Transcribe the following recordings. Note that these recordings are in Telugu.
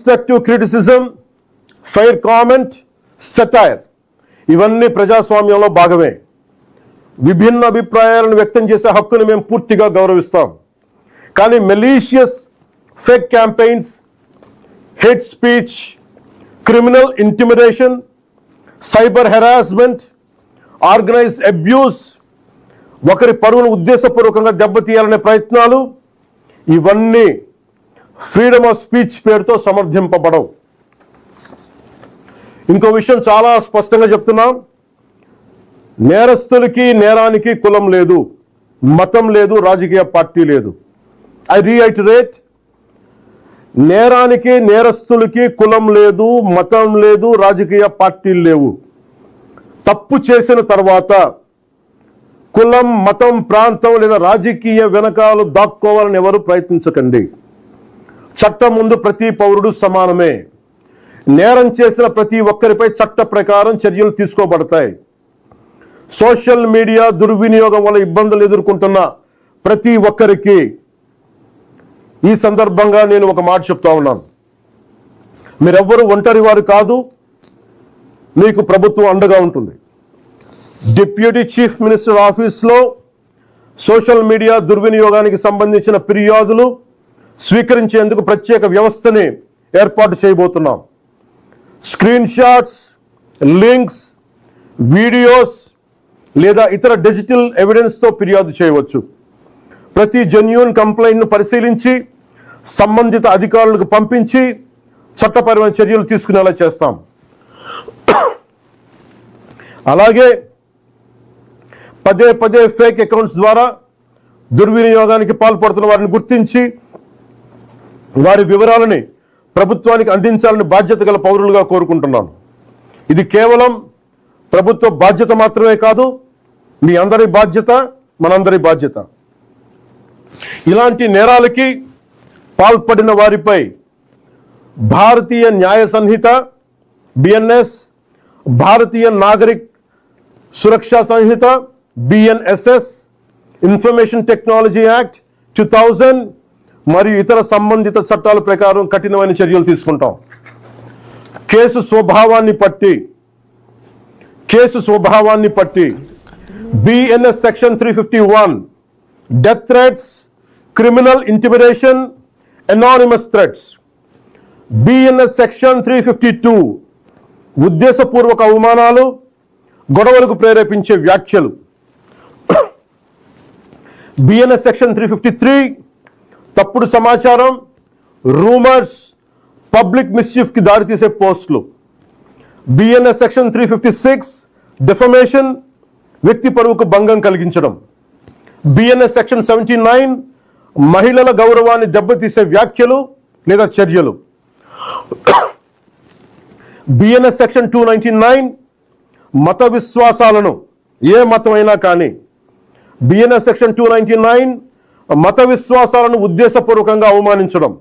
constructive criticism, fair comment, satire ఇవన్నీ ప్రజాస్వామ్యంలో భాగమే. విభిన్న అభిప్రాయాలను వ్యక్తం చేసే హక్కును మేము పూర్తిగా గౌరవిస్తాం. కానీ malicious fake campaigns, hate speech, criminal intimidation, cyber harassment, organised abuse, ఒకరి పరువును ఉద్దేశపూర్వకంగా దెబ్బతీయాలనే ప్రయత్నాలు ఇవన్నీ ఫ్రీడమ్ ఆఫ్ స్పీచ్ పేరుతో సమర్థింపబడవు. ఇంకో విషయం చాలా స్పష్టంగా చెప్తున్నాం, నేరస్తులకి నేరానికి కులం లేదు, మతం లేదు, రాజకీయ పార్టీ లేదు. ఐ రీఐటరేట్, నేరానికి నేరస్తులకి కులం లేదు, మతం లేదు, రాజకీయ పార్టీలు లేవు. తప్పు చేసిన తర్వాత కులం, మతం, ప్రాంతం లేదా రాజకీయ వెనకాలు దాక్కోవాలని ఎవరు ప్రయత్నించకండి. చట్టం ముందు ప్రతి పౌరుడు సమానమే. నేరం చేసిన ప్రతి ఒక్కరిపై చట్ట ప్రకారం చర్యలు తీసుకోబడతాయి. సోషల్ మీడియా దుర్వినియోగం వల్ల ఇబ్బందులు ఎదుర్కొంటున్న ప్రతి ఒక్కరికి ఈ సందర్భంగా నేను ఒక మాట చెప్తా ఉన్నాను. మీరెవ్వరూ ఒంటరి వారు కాదు, మీకు ప్రభుత్వం అండగా ఉంటుంది. డిప్యూటీ చీఫ్ మినిస్టర్ ఆఫీస్లో సోషల్ మీడియా దుర్వినియోగానికి సంబంధించిన ఫిర్యాదులు స్వీకరించేందుకు ప్రత్యేక వ్యవస్థని ఏర్పాటు చేయబోతున్నాం. స్క్రీన్ షాట్స్, లింక్స్, వీడియోస్ లేదా ఇతర డిజిటల్ ఎవిడెన్స్తో ఫిర్యాదు చేయవచ్చు. ప్రతి జెన్యూన్ కంప్లైంట్ను పరిశీలించి సంబంధిత అధికారులకు పంపించి చట్టపరమైన చర్యలు తీసుకునేలా చేస్తాం. అలాగే పదే పదే ఫేక్ అకౌంట్స్ ద్వారా దుర్వినియోగానికి పాల్పడుతున్న వారిని గుర్తించి వారి వివరాలని ప్రభుత్వానికి అందించాలని బాధ్యత గల పౌరులుగా కోరుకుంటున్నాను. ఇది కేవలం ప్రభుత్వ బాధ్యత మాత్రమే కాదు, మీ అందరి బాధ్యత, మనందరి బాధ్యత. ఇలాంటి నేరాలకి పాల్పడిన వారిపై భారతీయ న్యాయ సంహిత BNS, భారతీయ నాగరిక్ సురక్షా సంహిత BNSS, ఇన్ఫర్మేషన్ టెక్నాలజీ యాక్ట్ 2000 మరియు ఇతర సంబంధిత చట్టాల ప్రకారం కఠినమైన చర్యలు తీసుకుంటాం. కేసు స్వభావాన్ని బట్టి BNS section 351 death threats, criminal intimidation, anonymous threats. BNS section 352 ఉద్దేశపూర్వక అవమానాలు, గొడవలకు ప్రేరేపించే వ్యాఖ్యలు. BNS సెక్షన్ 353 తప్పుడు సమాచారం, రూమర్స్, పబ్లిక్ మిస్చీఫ్ కి దారితీసే పోస్టులు. BNS సెక్షన్ 356 డిఫమేషన్, వ్యక్తి పరువుకు భంగం కలిగించడం. BNS సెక్షన్ 79 మహిళల గౌరవాన్ని దెబ్బతీసే వ్యాఖ్యలు లేదా చర్యలు. BNS సెక్షన్ 299 మత విశ్వాసాలను, ఏ మతమైనా కానీ, BNS సెక్షన్ 299 మత విశ్వాసాలను ఉద్దేశపూర్వకంగా అవమానించడం.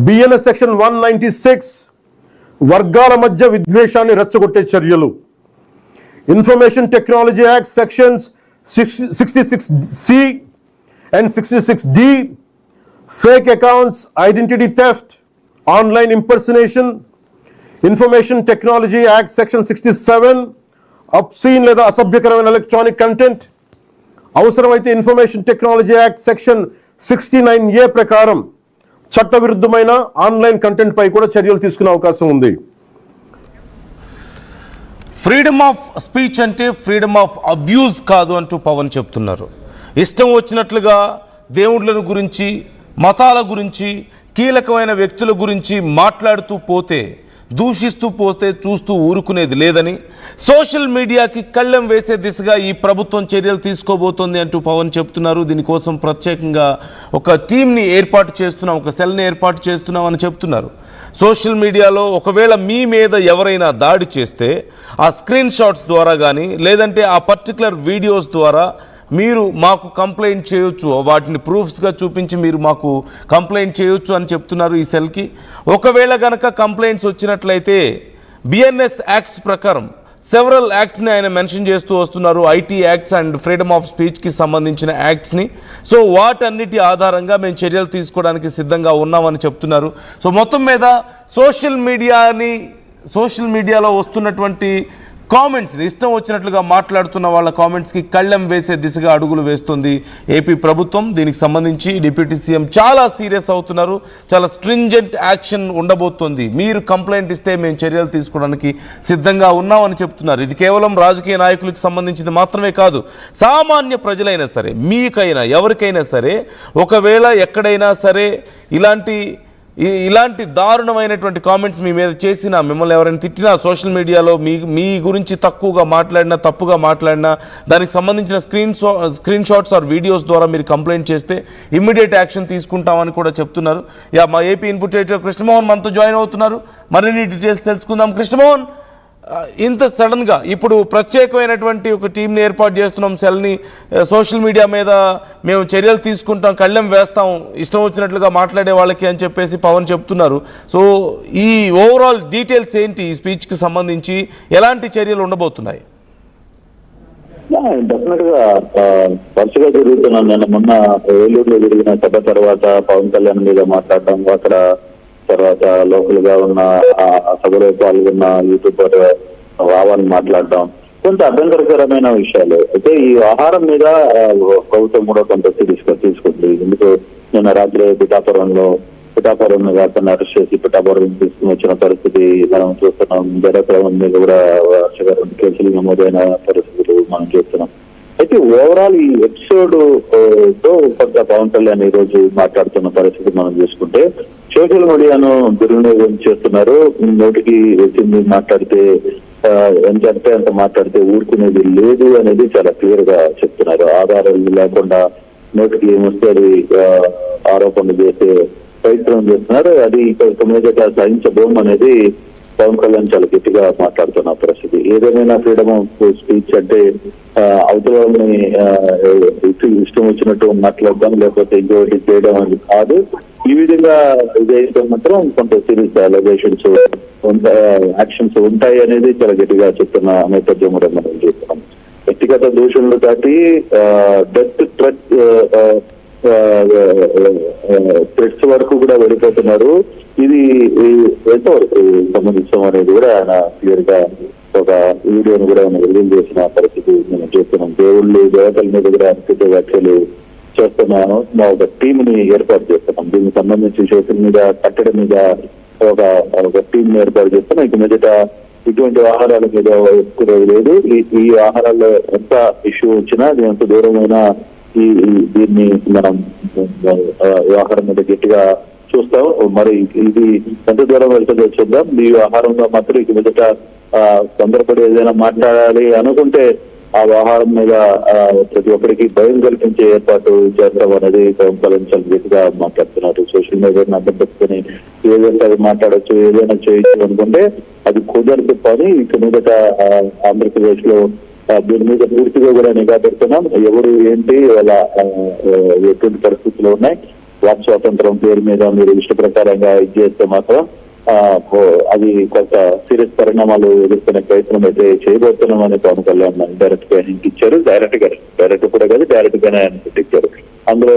BNS సెక్షన్ 196 వర్గాల మధ్య విద్వేషాన్ని రెచ్చగొట్టే చర్యలు. Information technology act sections 66C and 66D, fake accounts, identity theft, online impersonation. Information technology act section 67 obscene లేదా అసభ్యకరమైన ఎలక్ట్రానిక్ కంటెంట్. అవసరమైతే information technology act section 69A ప్రకారం చట్టవిరుద్ధమైన ఆన్లైన్ కంటెంట్ పై కూడా చర్యలు తీసుకునే అవకాశం ఉంది. ఫ్రీడమ్ ఆఫ్ స్పీచ్ అంటే ఫ్రీడమ్ ఆఫ్ అబ్యూజ్ కాదు అంటూ పవన్ చెప్తున్నారు. ఇష్టం వచ్చినట్లుగా దేవుళ్ళను గురించి, మతాల గురించి, కీలకమైన వ్యక్తుల గురించి మాట్లాడుతూ పోతే, దూషిస్తూ పోతే చూస్తూ ఊరుకునేది లేదని, సోషల్ మీడియాకి కళ్ళెం వేసే దిశగా ఈ ప్రభుత్వం చర్యలు తీసుకోబోతోంది అంటూ పవన్ చెప్తున్నారు. దీనికోసం ప్రత్యేకంగా ఒక టీంని ఏర్పాటు చేస్తున్నాం, ఒక సెల్ని ఏర్పాటు చేస్తున్నాం అని చెప్తున్నారు. సోషల్ మీడియాలో ఒకవేళ మీ మీద ఎవరైనా దాడి చేస్తే ఆ స్క్రీన్ షాట్స్ ద్వారా కానీ లేదంటే ఆ పర్టికులర్ వీడియోస్ ద్వారా మీరు మాకు కంప్లైంట్ చేయొచ్చు, వాటిని ప్రూఫ్స్గా చూపించి మీరు మాకు కంప్లైంట్ చేయొచ్చు అని చెప్తున్నారు ఈ సెల్కి. ఒకవేళ కనుక కంప్లైంట్స్ వచ్చినట్లయితే BNS యాక్ట్స్ ప్రకారం సెవరల్ యాక్ట్స్ని ఆయన మెన్షన్ చేస్తూ వస్తున్నారు, IT acts and freedom of స్పీచ్కి సంబంధించిన యాక్ట్స్ని. సో వాటన్నిటి ఆధారంగా మేము చర్యలు తీసుకోవడానికి సిద్ధంగా ఉన్నామని చెప్తున్నారు. సో మొత్తం మీద సోషల్ మీడియాలో వస్తున్నటువంటి కామెంట్స్ని, ఇష్టం వచ్చినట్లుగా మాట్లాడుతున్న వాళ్ళ కామెంట్స్కి కళ్ళెం వేసే దిశగా అడుగులు వేస్తుంది ఏపీ ప్రభుత్వం. దీనికి సంబంధించి డిప్యూటీ సీఎం చాలా సీరియస్ అవుతున్నారు. చాలా స్ట్రింజెంట్ యాక్షన్ ఉండబోతోంది. మీరు కంప్లైంట్ ఇస్తే మేము చర్యలు తీసుకోవడానికి సిద్ధంగా ఉన్నామని చెప్తున్నారు. ఇది కేవలం రాజకీయ నాయకులకు సంబంధించింది మాత్రమే కాదు, సామాన్య ప్రజలైనా సరే, మీకైనా ఎవరికైనా సరే, ఒకవేళ ఎక్కడైనా సరే ఇలాంటి దారుణమైనటువంటి కామెంట్స్ మీ మీద చేసినా, మిమ్మల్ని ఎవరైనా తిట్టినా, సోషల్ మీడియాలో మీ గురించి తక్కువగా మాట్లాడినా, తప్పుగా మాట్లాడినా, దానికి సంబంధించిన స్క్రీన్ షాట్స్ ఆర్ వీడియోస్ ద్వారా మీరు కంప్లైంట్ చేస్తే ఇమ్మీడియట్ యాక్షన్ తీసుకుంటామని కూడా చెప్తున్నారు. మా ఏపీ ఇన్పుట్ ఎడిటర్ కృష్ణమోహన్ మనతో జాయిన్ అవుతున్నారు. మరిన్ని డీటెయిల్స్ తెలుసుకుందాం. కృష్ణమోహన్, ఇంత సడన్గా ఇప్పుడు ప్రత్యేకమైనటువంటి ఒక టీంని ఏర్పాటు చేస్తున్నాం, సెల్ని, సోషల్ మీడియా మీద మేము చర్యలు తీసుకుంటాం, కళ్ళెం వేస్తాం ఇష్టం వచ్చినట్లుగా మాట్లాడే వాళ్ళకి అని చెప్పేసి పవన్ చెప్తున్నారు. సో ఈ ఓవరాల్ డీటెయిల్స్ ఏంటి? ఈ స్పీచ్కి సంబంధించి ఎలాంటి చర్యలు ఉండబోతున్నాయి? డెఫినెట్ గా వరుసగా జరుగుతున్నాను. నేను మొన్న ఏలూరులో జరిగిన సభ తర్వాత పవన్ కళ్యాణ్ మీద మాట్లాడడం, అక్కడ తర్వాత లోకల్ గా ఉన్న సభలో పాల్గొన్న యూట్యూబర్ రావాలని మాట్లాడడం కొంత అభ్యంతరకరమైన విషయాలు. అయితే ఈ ఆహారం మీద ప్రభుత్వం కూడా కొంత తీసుకుంది. ఎందుకు నిన్న రాత్రి పిఠాపురం మీద అతన్ని అరెస్ట్ చేసి పిఠాపురం తీసుకుని వచ్చిన పరిస్థితి మనం చూస్తున్నాం. జడక్రమం మీద కూడా వరుసగా 2 కేసులు నమోదైన పరిస్థితులు మనం చూస్తున్నాం. అయితే ఓవరాల్ ఈ ఎపిసోడ్ తో కొంత పవన్ కళ్యాణ్ ఈ రోజు మాట్లాడుతున్న పరిస్థితి మనం చూసుకుంటే, సోషల్ మీడియాను దుర్వినియోగం చేస్తున్నారు. నోటికి వచ్చింది మాట్లాడితే, ఎంతంటే అంత మాట్లాడితే ఊరుకునేది లేదు అనేది చాలా క్లియర్ గా చెప్తున్నారు. ఆధారాలు లేకుండా నోటికి ఏమొస్తే అది ఆరోపణలు చేసే ప్రయత్నం చేస్తున్నారు. అది మీదట సహించబోం అనేది పవన్ కళ్యాణ్ చాలా గట్టిగా మాట్లాడుతున్న పరిస్థితి. ఏదేమైనా ఫ్రీడమ్ ఆఫ్ స్పీచ్ అంటే అవతలని ఇష్టం వచ్చినట్టు మాట్లాడడం, లేకపోతే ఇంకోటి చేయడం అని కాదు. ఈ విధంగా ఇదైతే మాత్రం కొంత సీరియస్ అలిగేషన్స్ యాక్షన్స్ ఉంటాయి అనేది చాలా గట్టిగా చెప్తున్న నేపథ్యం కూడా మనం చూస్తున్నాం. వ్యక్తిగత దోషులను దాటి డెత్ థ్రెట్స్ వరకు కూడా వెళ్ళిపోతున్నారు. ఇది ఎంతవరకు సంబంధించడం అనేది కూడా ఆయన క్లియర్ గా ఒక వీడియోను కూడా రిలీజ్ చేసిన పరిస్థితి మనం చూస్తున్నాం. దేవతల మీద కూడా అనుకుంటే వ్యాఖ్యలు చేస్తున్నాను. మా ఒక టీమ్ ని ఏర్పాటు చేస్తున్నాం. దీనికి సంబంధించి సోషల్ మీడియా కట్టడి మీద ఒక టీం ని ఏర్పాటు చేస్తున్నాం. ఇక మీదట ఇటువంటి ఆహారాల మీద ఎక్కువ లేదు. ఈ ఆహారాల్లో ఎంత ఇష్యూ వచ్చినా, ఎంత దూరమైనా దీన్ని మనం ఆహారం మీద గట్టిగా చూస్తాం. మరి ఇది ఎంత దూరం వెళ్తుందో చూద్దాం. ఈ ఆహారంలో మాత్రం ఇక మీదట తొందరపడి ఏదైనా మాట్లాడాలి అనుకుంటే ఆ ఆహారం మీద ప్రతి ఒక్కరికి భయం కల్పించే ఏర్పాటు చేద్దాం అనేది పవన్ కళ్యాణ్ చాలా గట్టిగా మాట్లాడుతున్నారు. సోషల్ మీడియాని అడ్డం పెట్టుకుని ఏదైతే అది మాట్లాడచ్చు, ఏదైనా చేయొచ్చు అనుకుంటే అది కుదరదు పని. ఇక మీదట ఆంధ్రప్రదేశ్ లో దీని మీద పూర్తిగా కూడా నిఘా పెడుతున్నాం. ఎవరు ఏంటి వాళ్ళ ఎటువంటి పరిస్థితులు ఉన్నాయి, వాక్ స్వాతంత్రం పేరు మీద మీరు ఇష్ట ప్రకారంగా ఇది చేస్తే మాత్రం అది కొంత సీరియస్ పరిణామాలు ఎదుర్కొనే ప్రయత్నం అయితే చేయబోతున్నాం అని పవన్ కళ్యాణ్ డైరెక్ట్ గా హింట్ ఇచ్చారు. డైరెక్ట్ కూడా కాదు, డైరెక్ట్ గానే ఆయన ఇచ్చారు. అందులో